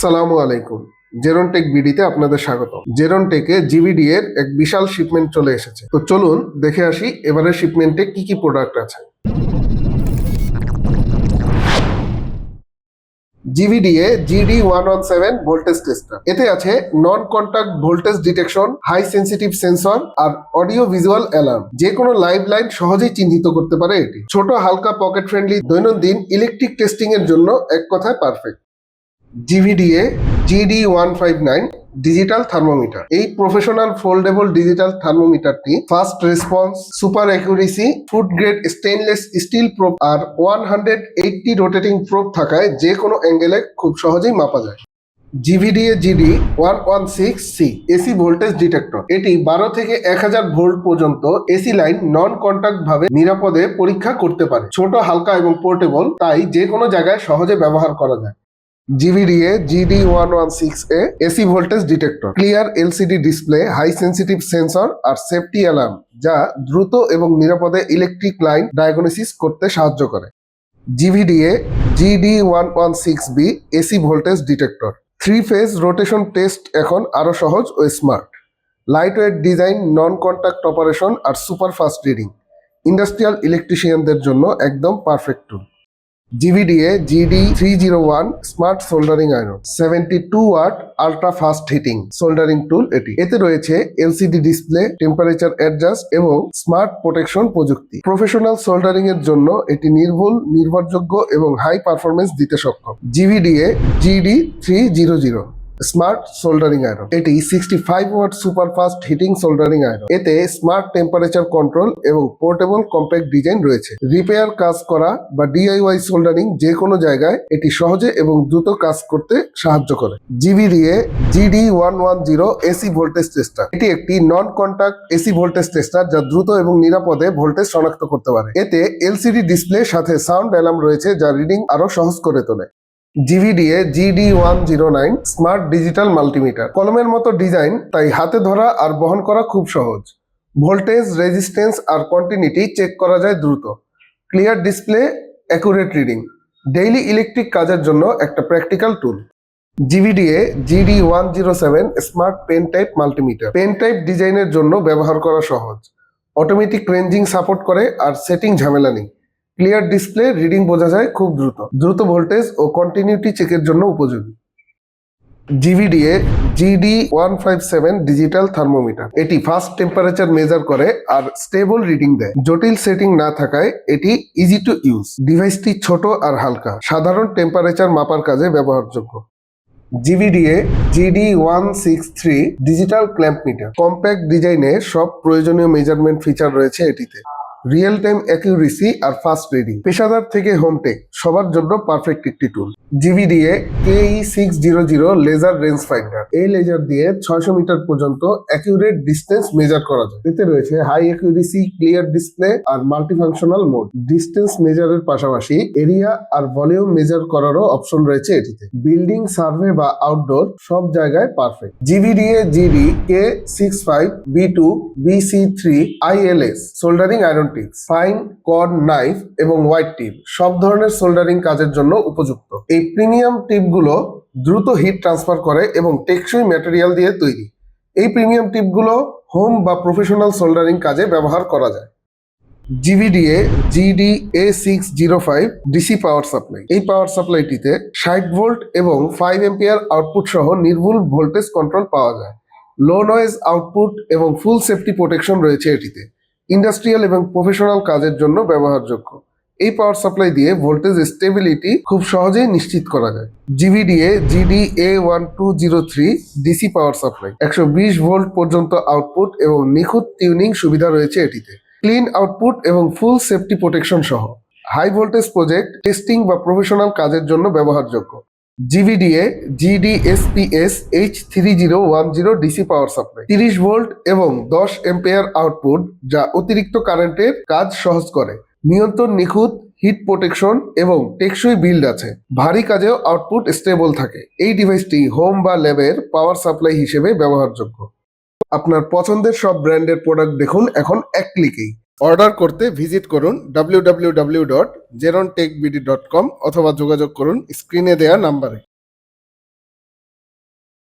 আসসালামু আলাইকুম। জেরন টেক বিডিতে আপনাদের স্বাগত। জেরন টেকে জিভিডি এর এক বিশাল শিপমেন্ট চলে এসেছে। তো চলুন দেখে আসি এবারের শিপমেন্টে কি কি প্রোডাক্ট আছে। GVDA GD117 voltage tester. এতে আছে non contact voltage detection, high sensitive sensor আর অডিও ভিজুয়াল অ্যালার্ম। যে কোনো লাইভ লাইন সহজেই চিহ্নিত করতে পারে এটি। ছোট, হালকা, পকেট ফ্রেন্ডলি, দৈনন্দিন ইলেকট্রিক টেস্টিং এর জন্য এক কথায় perfect. GVDA GD159 digital thermometer. এই প্রফেশনাল ফোল্ডেবল ডিজিটাল থার্মোমিটারটি fast response, super accuracy, food grade stainless steel probe আর 180 রোটেটিং প্রোব থাকায় যে কোনো অ্যাঙ্গেলে খুব সহজেই মাপা যায়। GVDA GD116C AC voltage detector. এটি 12 থেকে 1000 ভোল্ট পর্যন্ত এসি লাইন নন কন্টাক্ট ভাবে নিরাপদে পরীক্ষা করতে পারে। ছোট, হালকা এবং পোর্টেবল, তাই যে কোনো জায়গায় সহজে ব্যবহার করা যায়। GVDA GD116A AC voltage detector. Clear LCD display, high sensitive sensor আর সেফটি অ্যালার্ম, যা দ্রুত এবং নিরাপদে ইলেকট্রিক লাইন ডায়াগনোসিস করতে সাহায্য করে। GVDA GD116B AC voltage detector. 3 phase rotation test এখন আরো সহজ ও smart. Light weight design, non contact operation আর সুপার ফাস্ট রিডিং। ইন্ডাস্ট্রিয়াল ইলেকট্রিশিয়ানদের জন্য একদম perfect tool. GVDA GD301 smart soldering iron. 72 watt ultra fast heating soldering tool এটি। এতে রয়েছে এলসিডি ডিসপ্লে, টেম্পারেচার অ্যাডজাস্ট এবং স্মার্ট প্রোটেকশন প্রযুক্তি। প্রফেশনাল সোল্ডারিং এর জন্য এটি নির্ভুল, নির্ভরযোগ্য এবং হাই পারফরমেন্স দিতে সক্ষম। GVDA GD300 smart soldering iron. এটি 65 watt super fast heating soldering iron. এতে স্মার্ট টেম্পারেচার কন্ট্রোল এবং পোর্টেবল কম্প্যাক্ট ডিজাইন রয়েছে। রিপেয়ার কাজ করা বা ডিআইওয়াই সোল্ডারিং যে কোনো জায়গায় এটি সহজে এবং দ্রুত কাজ করতে সাহায্য করে। জিভিডিএ GD110 এসি ভোল্টেজ টেস্টার। এটি একটি non contact AC voltage tester, যা দ্রুত এবং নিরাপদে ভোল্টেজ শনাক্ত করতে পারে। এতে এলসিডি ডিসপ্লে সাথে সাউন্ড অ্যালার্ম রয়েছে, যা রিডিং আরো সহজ করে তোলে। জিভিডিএ GD109 স্মার্ট ডিজিটাল মাল্টিমিটার। কলমের মতো ডিজাইন, তাই হাতে ধরা আর বহন করা খুব সহজ। ভোল্টেজ, রেজিস্ট্যান্স আর কন্টিনিউটি চেক করা যায় দ্রুত। Clear display, accurate reading. Daily electric কাজের জন্য একটা practical tool. GVDA GD107 smart pen type multimeter. Pen type ডিজাইনের জন্য ব্যবহার করা সহজ। অটোমেটিক রেঞ্জিং সাপোর্ট করে আর সেটিং ঝামেলা নেই। ক্লিয়ার ডিসপ্লে, রিডিং বোঝা যায় খুব দ্রুত ভোল্টেজ ও কন্টিনিউটি চেকের জন্য উপযোগী। জিভিডিএ GD157 ডিজিটাল থার্মোমিটার। এটি ফাস্ট টেম্পারেচার মেজার করে আর স্টেবল রিডিং দেয়। জটিল সেটিং না থাকায় এটি ইজি টু ইউজ। ডিভাইসটি ছোট আর হালকা, সাধারণ টেম্পারেচার মাপার কাজে ব্যবহারযোগ্য। GVDA GD163 digital clamp meter. Compact ডিজাইনে সব প্রয়োজনীয় মেজারমেন্ট ফিচার রয়েছে এটিতে। রিয়েল টাইম অ্যাকিউরেসি আর ফাস্ট রিডিং। পেশাদার থেকে হোম টেক, সবার জন্য পারফেক্ট একটি tool. GVDA KE600 laser range finder. এই লেজার দিয়ে 600 মিটার পর্যন্ত অ্যাকিউরেট ডিস্টেন্স মেজার করা যায়। এতে রয়েছে হাই অ্যাকিউরেসি, ক্লিয়ার ডিসপ্লে আর মাল্টিফাংশনাল মোড। ডিস্টেন্স মেজারের পাশাপাশি এরিয়া আর ভলিউম মেজার করারও অপশন রয়েছে এটিতে। বিল্ডিং, সার্ভে বা আউটডোর সব জায়গায় perfect. GVDA GD-K65B2 BC3 ILS soldering iron tips. Fine, cord, knife এবং হোয়াইট টিপ সব ধরনের সোল্ডারিং কাজের জন্য উপযুক্ত। এই প্রিমিয়াম টিপগুলো দ্রুত হিট ট্রান্সফার করে এবং টেকসই ম্যাটেরিয়াল দিয়ে তৈরি। এই প্রিমিয়াম টিপগুলো হোম বা প্রফেশনাল সোল্ডারিং কাজে ব্যবহার করা যায়। জিভিডিএ GD-A605 ডিসি পাওয়ার সাপ্লাই। এই পাওয়ার সাপ্লাইটিতে 60 ভোল্ট এবং 5 এম্পিয়ার আউটপুট সহ নির্ভুল ভোল্টেজ কন্ট্রোল পাওয়া যায়। লো নয়েজ আউটপুট এবং ফুল সেফটি প্রোটেকশন রয়েছে এটিতে। ইন্ডাস্ট্রিয়াল এবং প্রফেশনাল কাজের জন্য ব্যবহারযোগ্য। এই পাওয়ার সাপ্লাই দিয়ে ভোল্টেজ স্টেবিলিটি খুব সহজেই নিশ্চিত করা যায়। জিভিডিএ GD-A1203 DC power supply. 120 volt পর্যন্ত আউটপুট এবং নিখুঁত টিউনিং সুবিধা রয়েছে এটিতে। ক্লিন আউটপুট এবং ফুল সেফটি প্রোটেকশন সহ। হাই ভোল্টেজ প্রজেক্ট, টেস্টিং বা প্রফেশনাল কাজের জন্য ব্যবহারযোগ্য। জিভিডিএ GD-SPS H3010 DC power supply. 30 volt এবং 10 এম্পিয়ার আউটপুট, যা অতিরিক্ত কারেন্টের কাজ সহজ করে। নিয়ন্ত্রণ নিখুঁত, হিট প্রোটেকশন এবং টেকসই বিল্ড আছে। ভারী কাজেও আউটপুট স্টেবল থাকে। এই ডিভাইসটি হোম বা ল্যাবের পাওয়ার সাপ্লাই হিসেবে ব্যবহারযোগ্য। আপনার পছন্দের সব ব্র্যান্ডের প্রোডাক্ট দেখুন এখন এক ক্লিকেই। অর্ডার করতে ভিজিট করুন www.jerontechbd.com অথবা যোগাযোগ করুন স্ক্রিনে দেওয়া নাম্বারে।